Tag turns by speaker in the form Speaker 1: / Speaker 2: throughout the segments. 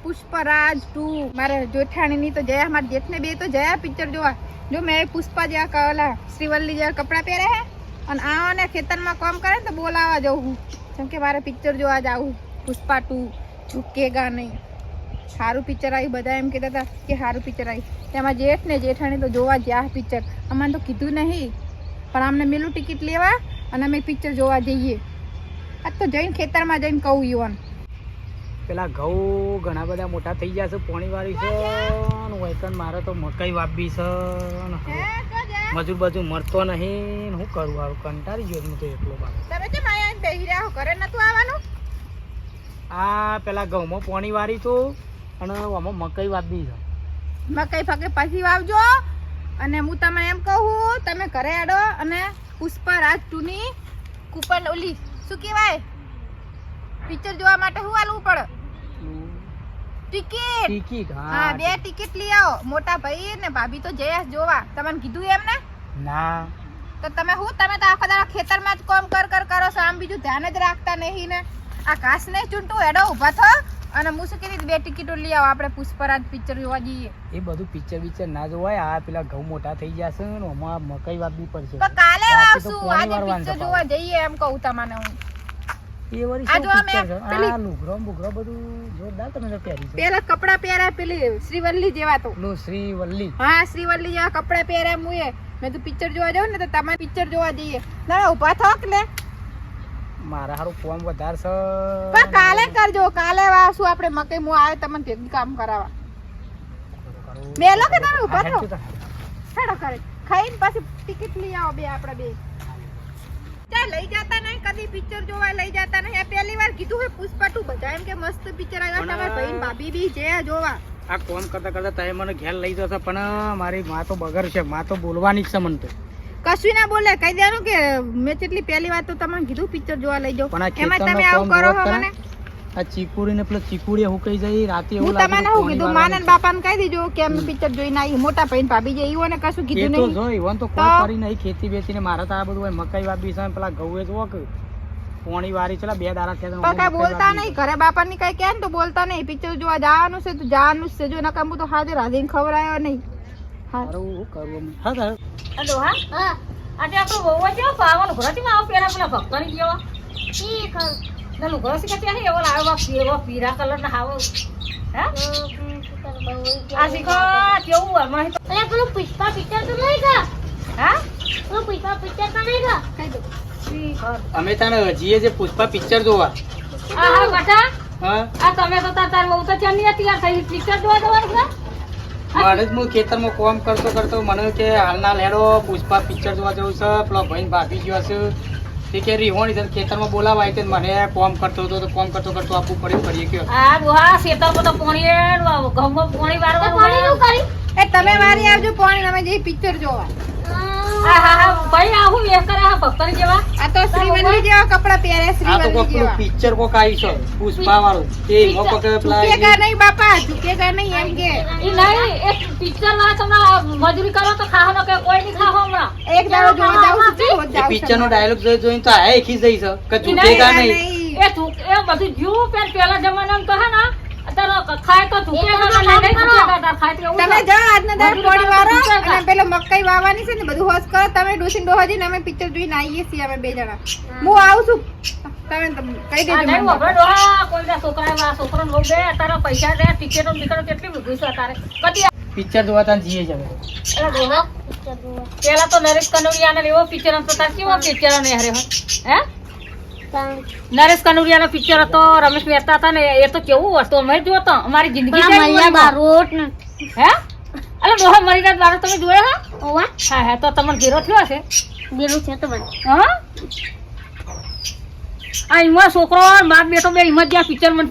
Speaker 1: પુષ્પરાજ 2 મારે જેઠાણીની તો જયા, મારા જેઠને બે તો જયા પિક્ચર જોવા. જો મેં પુષ્પા જેવા કલા શ્રીવલ્લી જેવા કપડાં પહેરે હે અને આને ખેતરમાં કામ કરે તો બોલાવા જવું કેમ કે મારે પિક્ચર જોવા જાવું. પુષ્પા 2 ઝુકેગા નહીં. સારું પિક્ચર આવ્યું, બધા એમ કહેતા હતા કે સારું પિક્ચર આવ્યું. તેમાં જેઠ ને જેઠાણી તો જોવા જ્યાં પિક્ચર અમને તો કીધું નહીં, પણ અમને મેલું ટિકિટ લેવા અને અમે પિક્ચર જોવા જઈએ. આજ તો જઈને ખેતરમાં જઈને કહું યુવાન
Speaker 2: પેલા ઘઉં ઘણા બધા મોટા થઈ ગયા છે, પોણી વાળી છે ને વૈકન મારે તો મકાઈ વાપી છે ને મજૂર બાજુ મળતો નહીં. હું કરું હારું કંટાળી ગયો હું તો એટલો બાર.
Speaker 1: તમે કેમ આયા બેહી રહ્યા ઘરે નતું આવવાનું?
Speaker 2: આ પેલા ઘઉંમાં પોણી વાળી તું અને આમાં મકાઈ વાપી છે.
Speaker 1: મકાઈ ફકે પછી વાવજો. અને હું તમને એમ કહું તમે ઘરે આડો અને પુષ્પરાજ 2 ની કૂપન ઓલી શું કહેવાય પિક્ચર જોવા માટે શું આલવું પડે? ટિકિટ. હા 2 ટિકિટ લઈ આવો. મોટા ભાઈ ને ભાભી તો જયા જોવા. તમને કીધું એમ ને?
Speaker 2: ના
Speaker 1: તો તમે તો આખા દાડા ખેતરમાં જ કામ કરો છો, આમ બીજું ધ્યાન જ રાખતા નહીં ને. આ ઘાસ ને ચૂંટું હેડો ઊભા થો અને હું શું કીધી 2 ટિકિટો લઈ આવો, આપણે પુષ્પરાજ પિક્ચર જોવા જઈએ.
Speaker 2: એ બધું પિક્ચર ના જોવાય. આ પેલા ઘઉં મોટા થઈ ગયા છે ને આમાં મકાઈ વાપવી પડશે.
Speaker 1: તો કાલે વાવશું, આજે પિક્ચર જોવા જઈએ એમ કહું તમને હું.
Speaker 2: એ વળી શું પિક્ચર છે? આ લુગરો બુગરો બધું જોરદાર તમે તો પહેરી છે.
Speaker 1: પેલા કપડા પહેર્યા પેલી શ્રીવલ્લી જેવા તો.
Speaker 2: નો શ્રીવલ્લી.
Speaker 1: હા શ્રીવલ્લી જેવા કપડા પહેર્યા મુએ. મેં તો પિક્ચર જોવા જાઉં ને તો તમે પિક્ચર જોવા જઈએ. ના ઊભા થોક ને.
Speaker 2: મારા હારું ફોર્મ વધાર છે.
Speaker 1: પણ કાલે કરજો, કાલે વાવશું આપણે મકઈ. હું આવે તમને ભેગી કામ કરાવવા. મેલો કે તમે ઊભા થો. હેડો કરે ખાઈને પાછી ટિકિટ લઈ આવો બે આપણે બે. ચાલ લઈ જતા નહીં કદી પિક્ચર જોવા લઈ જતા નહીં. આ પહેલી વાર કીધું હે પુષ્પા 2 બધા એમ કે મસ્ત પિક્ચર આવ્યું. તમારા ભાઈ ભાભી બી જે જોવા.
Speaker 2: આ કોમ કરતા તમે મને ઘેર લઈ જશો પણ મારી માં તો બગર છે. માં તો બોલવાની જ છે મને તો.
Speaker 1: કશું ના બોલે, કહી દેવાનું કે મેં કેટલી પહેલી વાર તો તમને કીધું પિક્ચર જોવા લઈ જાઓ.
Speaker 2: પણ
Speaker 1: એમાં તમે આવું કરો છો મને.
Speaker 2: આ ચીકુડી ને પેલો ચીકુડી હું કહી જાય રાતે એવું
Speaker 1: હું તમને શું કીધું માને બાપાને કહી દીધું કે અમે પિક્ચર જોઈને આવી. મોટા ભાઈ ભાભી જે ઈવોને કશું કીધું નહીં.
Speaker 2: તો જોઈ વન તો કોઈ કરી નહીં ખેતી બેચીને મારા તો આ બધું મકાઈ વાપી છે પેલા ઘઉં એ જોવો કે પોણી વારી છે 2 દાડા થયા.
Speaker 1: પણ કઈ બોલતા નહીં ઘરે બાપાની કઈ કે તો બોલતા નહીં. પિક્ચર જોવા જવાનું છે તો જવાનું છે. જો નકર હું તો હાજર હાજર ખવડાયો નહીં.
Speaker 2: હારું હું કરું હા.
Speaker 3: હેલો હા આજે આપણો બહુ જ પાવાનું ઘરથી આવ પેલા પેલા ભક્તની જેવા ઠીક નલું ઘર છે કે એવો લાવ્યો પીરા કલર ના હાવ હે આ શીખો કેવું અમારે
Speaker 4: અરે પેલું પુષ્પા પિક્ચર તો નહીં ગા.
Speaker 3: હા
Speaker 4: પેલું પુષ્પા પિક્ચર તો નહીં ગા.
Speaker 1: કહી દો.
Speaker 2: અમે તને જીએ જે પુષ્પા પિક્ચર જોવા.
Speaker 3: આ હા બટા
Speaker 2: હા
Speaker 3: આ તમે તો તાર બહુ તો ચની તૈયાર થઈ પિક્ચર જોવા જવાનું છે.
Speaker 2: મારે જ હું ખેતરમાં કોમ કરતો મને કે હાલના લેડો પુષ્પા પિક્ચર જોવા જવું છે. પેલો ભાઈ ભાભી ગયો છે તે કે રીહોણી ખેતરમાં બોલાવાય તે મને કોમ કરતો હતો તો કોમ કરતો આપવું પડ્યું કરીએ કે
Speaker 3: આ દોહા ખેતરમાં તો પોણી ઘઉંમાં પોણી વાળવાનું
Speaker 4: પાણીનું કરી.
Speaker 1: એ તમે વારી આવજો પાણી અમે જઈ પિક્ચર જોવા.
Speaker 3: હા હા હા ભાઈ આવું એ કરે હા ભક્તની જેવા
Speaker 1: આ તો શ્રીવલ્લી જેવા કપડા પહેરે.
Speaker 2: આ તો
Speaker 1: શ્રીવલ્લી
Speaker 2: કોક
Speaker 1: જેવા
Speaker 2: પિક્ચર કોક આવી છે પુષ્પા વાળું તે મોકો કે પેલા
Speaker 1: ઝુકેગા નહીં બાપા, ઝુકેગા નહીં એમ કે.
Speaker 3: ઈ નહીં એક પિક્ચર માં તમને મજૂરી કરો તો ખાવાનો કે કોઈ નહીં ખાવો હમણાં.
Speaker 1: એક દાડો જોવા જાઉં છું રોજ
Speaker 2: એ
Speaker 1: જાઉં
Speaker 2: પિક્ચર નો
Speaker 1: છું.
Speaker 2: ડાયલોગ જોઈને તો આ ખી જઈ છે કે ઝૂકેગા નહીં.
Speaker 3: એ બધું જ્યું પેલા જમાનામાં તો હે ને અત્યારે ખાય તો ઝૂકેગા નહીં ઝૂકેગા ખાય તો એવું
Speaker 1: તમે જાઓ આજના દાડે પાણી વાળો અને પેલો મકાઈ વાવવાની છે ને બધું હોશ કરો. તમે ડોસીન ડોહાજી અમે પિક્ચર જોઈને આવીએ છીએ અમે 2 જણા. હું આવું છું તમે કહી દેજો મને.
Speaker 3: કોઈ છોકરાને બહુ દે અત્યારે પૈસા દે ટિકિટો કેટલી મૂકી છે અત્યારે કદી
Speaker 2: પિક્ચર જોવા ત્યાં જઈએ જ અમે.
Speaker 3: પેલા તો નરેશ કનોડિયાનો એવો પિક્ચર હતો તાર કેવો પિક્ચર ને હરે હે નરેશ કનોડિયાનો પિક્ચર હતો. રમેશ મહેતા હતા ને એ તો કેવું હતું અમે જોતો અમારી જિંદગી
Speaker 4: બારોટ ને
Speaker 3: હે અરે ડોહા મરી રાત બારો તમે જોયા હા
Speaker 4: ઓવા
Speaker 3: હા હા તો તમારો ઘેરો થયો હશે
Speaker 4: બેરું છે તો બસ.
Speaker 3: હા આ એમાં છોકરો બાપ બેટો બે એમાં જ્યાં પિક્ચરમાં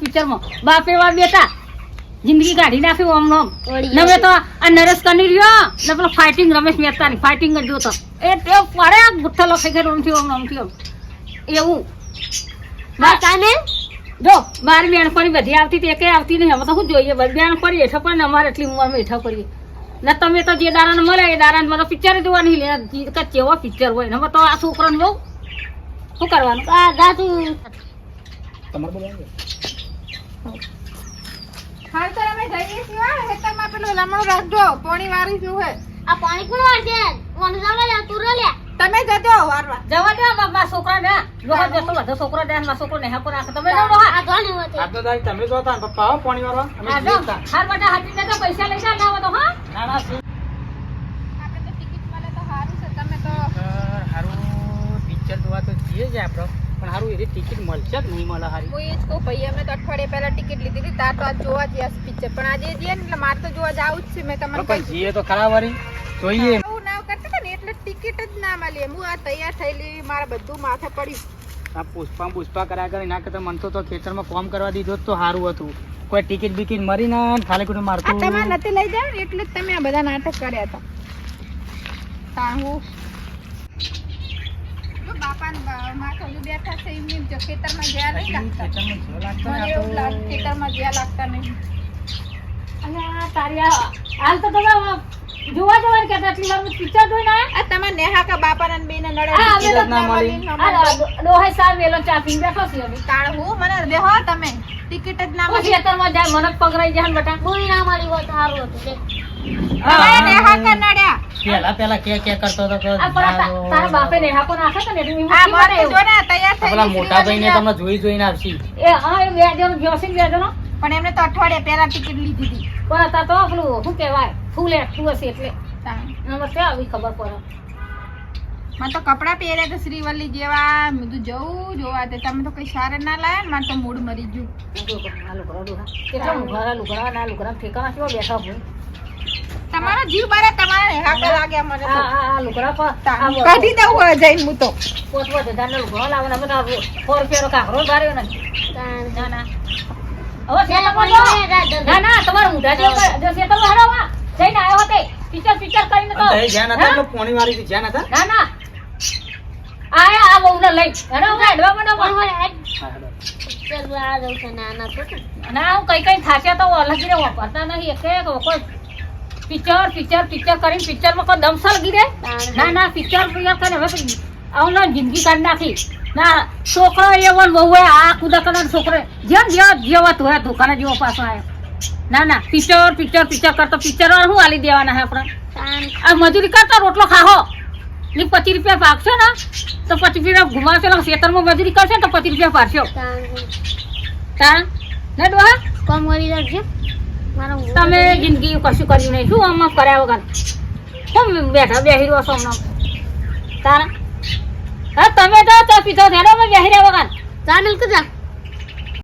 Speaker 3: બાપ એવા બેટા જિંદગી કાઢી નાખ્યું આમ નામ નવે તો આ નરેશ કનોડિયો ને પેલો ફાઇટિંગ રમેશ મહેતાની ફાઇટિંગ જ જોતો એ પડે ગુઠ્ઠા લખાઈ ગયા આમથી એવું
Speaker 4: કાને
Speaker 3: જો મારી બેનપણી બધી આવતી હતી એકે આવતી નહીં. હવે તો શું જોઈએ બધી બેનપણી હેઠા પણ અમારે એટલી ઉંમરમાં હેઠા પડીએ ને તમે તો જે દારાને મળે એ દારાને મને પિક્ચર જોવા નહીં લે કેવો પિક્ચર હોય ને હવે તો આ છોકરાને બહુ શું કરવાનું
Speaker 4: દાદુ
Speaker 2: તમારે બોલાવો
Speaker 1: હાલ તો અમે જઈએ છીએ હો, ખેતરમાં પેલું લમણું રાખજો, પોણી વાળી શું હે.
Speaker 4: આ પાણી કોણ વાળશે? મને જાવા લે, તું રો લે.
Speaker 1: તમે જજો વારવા.
Speaker 3: જવા દે મારા છોકરા ને લોહા જતો બધો છોકરો દે મારા છોકરો ને હેકો રાખે તમે ના લોહા
Speaker 4: આ જોને હોતે.
Speaker 2: આજનો દાડી તમે જો હતા ને પપ્પા આવો પાણી વાળવા અમે
Speaker 3: આ
Speaker 2: જઈએ
Speaker 3: જો
Speaker 2: તા.
Speaker 3: હાર બેટા હાથી ને તો પૈસા લઈ જા લાવો તો હા
Speaker 2: ના ના શું
Speaker 1: આપણે તો ટિકિટ મળે તો સારું છે. તમે તો
Speaker 2: હારું પિક્ચર જોવા તો જઈએ જ આપણે પણ હારું એની ટિકિટ મળશે જ નહીં મળે હારી.
Speaker 1: હું એ જ કહું ભાઈ, અમે તો અઠવાડિયા પહેલા ટિકિટ લીધી હતી, તાર તો આજ જોવા જઈએ પિક્ચર, પણ આજે જઈએ ને એટલે મારે તો જોવા જવું જ છે. મેં તમને
Speaker 2: પણ જઈએ તો ખરા વારી જોઈએ.
Speaker 1: આવું ના કરતા હતા ને એટલે ટિકિટ જ ના મળી. હું આ તૈયાર થયેલી, મારે બધું માથે પડ્યું.
Speaker 2: આ પુષ્પા કર્યા કરે ના કરતા મન તો ખેતરમાં કામ કરવા દીધો તો સારું હતું. કોઈ ટિકિટ બિકિટ મરી ના ખાલી ખોટું
Speaker 1: આ
Speaker 2: મારતું.
Speaker 1: તમારે નથી લઈ જાવ ને એટલે જ તમે આ બધા નાટક કર્યા હતા. તાણ હું જો બાપાને માથે હજુ બેઠા છે એમને જો ખેતરમાં ગયા નહીં લાગતા.
Speaker 2: ખેતરમાં જો લાગતો ને
Speaker 1: મને
Speaker 2: આ
Speaker 1: એવું
Speaker 2: તો
Speaker 1: લાગે ખેતરમાં ગયા લાગતા નહીં.
Speaker 3: અને આ તારી હાલ તો તમે જોવા જવાનું કહેતા એટલી વાર પિક્ચર જોઈને આયા
Speaker 1: આ તમારે નેહા કા બાપાના ને બેને નડે
Speaker 3: હા,
Speaker 1: ટિકિટ જ
Speaker 2: ના
Speaker 1: ના
Speaker 2: મળી.
Speaker 1: મળી.
Speaker 3: આ ડોહે સાર વેલો ચા પીને બેઠો છે અમે
Speaker 1: તાણ હું મને બેહો તમે ટિકિટ જ ના
Speaker 3: હું
Speaker 1: મળી.
Speaker 3: ખેતરમાં જાય મને જ પકડાઈ જાય ને બેટા
Speaker 4: બોઈ ના મારી હોત સારું હતું તે.
Speaker 1: તમે નેહા કા નડ્યા.
Speaker 2: પેલા કે કરતો હતો કે
Speaker 3: આ પણ તારા બાપે ને હાકો નાખે છે ને એટલે એમાં
Speaker 1: આ
Speaker 3: કેવા
Speaker 1: મને
Speaker 3: એવું.
Speaker 1: જો ને તૈયાર થઈ
Speaker 2: પેલા
Speaker 1: ગઈ
Speaker 2: મોટા ભાઈને
Speaker 1: શ્રીવલ્લી
Speaker 2: તમને જોઈને આવશી.
Speaker 3: એ હા એ વ્યાજનો જોશી વ્યાજનો
Speaker 1: પણ એમને તો અઠવાડિયા પહેલા ટિકિટ લીધી હતી.
Speaker 3: પણ અત્યારે તો પેલું શું કહેવાય ફૂલ એકઠું હશે એટલે
Speaker 1: તાણ.
Speaker 3: એમાં ક્યાં આવી ખબર પડે
Speaker 1: મને તો કપડાં પહેર્યા તો શ્રીવલ્લી જેવા, મેં કીધું જવું જોવા તે તમે તો કઈ સારા ના લાયા ને, મારે તો મૂડ મરી ગયું.
Speaker 3: આ લુગડા ડોહા. કેટલા લુગડા ના લુગડા ઠેકાણા કેવા બેઠા હોય
Speaker 1: તમારો જીવ બારે તમારે હાકા લાગ્યા મને તો.
Speaker 3: આ લુગડા પર
Speaker 1: તાણ. કાઢી દઉં હવે જઈને હું તો.
Speaker 3: પોતવા હજારનો લુગડો લાવવાનો અમે તો 100 રૂપિયાનો કાકરો ધાર્યો ને
Speaker 4: તાણ.
Speaker 3: ના ના હવે
Speaker 4: પેલા
Speaker 3: શેતરમાં
Speaker 4: પાણી
Speaker 3: જો.
Speaker 4: વાળે રાત દર.
Speaker 3: ના ના તમારે ઊંધા જેવું જો શેતરમાં હેડો વા જઈને આવ્યો હોતે પિક્ચર કરીને તો
Speaker 2: અને જ્યાં નતા
Speaker 3: હા?
Speaker 2: એટલે પોણી વાળી થી જ્યાં નતા.
Speaker 3: ના ના આયા આ બહુને લઈ હેડો હું હેડવા મને
Speaker 4: પણ હવે આ
Speaker 2: હા, હેડો.
Speaker 4: પિક્ચર આ રહું છે નાના છોકરા.
Speaker 3: ના હું કઈ થાક્યા તો અલગ રે વાપરતા નહીં એક કોઈ પિક્ચર કરીને પિક્ચરમાં કોઈ દમસા લગી દે
Speaker 4: તાણ.
Speaker 3: ના ના પિક્ચર કરીને હવે આવનો જિંદગી કાઢી નાખી ના છોકરો એવો ને બહુ આ કુદા કના છોકરો જેવા તું દુકાને જેવો પાછો આવ્યો ના ના પિક્ચર કરતો પિક્ચર શું આલી દેવાના હે આપણે
Speaker 4: તાણ.
Speaker 3: આ મજૂરી કરતા રોટલો ખાહો ને 25 રૂપિયા પાકશો ને તો 25 રૂપિયા ઘુમાવશો ને ખેતરમાં મજૂરી કરશો ને તો 25 રૂપિયા પાડશો
Speaker 4: તાણ.
Speaker 3: તાણ ને ડોહા
Speaker 4: કોમ વળી રાખજો. મારો
Speaker 3: તમે જિંદગી કશું કર્યું નહીં શું આમ આમ કર્યા વગર કેમ બેઠા બેહી રહ્યો છો હમણાં તારા હા તમે તો ચા પીધો થેડો બેહી રહ્યા વગર
Speaker 4: ચા મિલ્ક જા.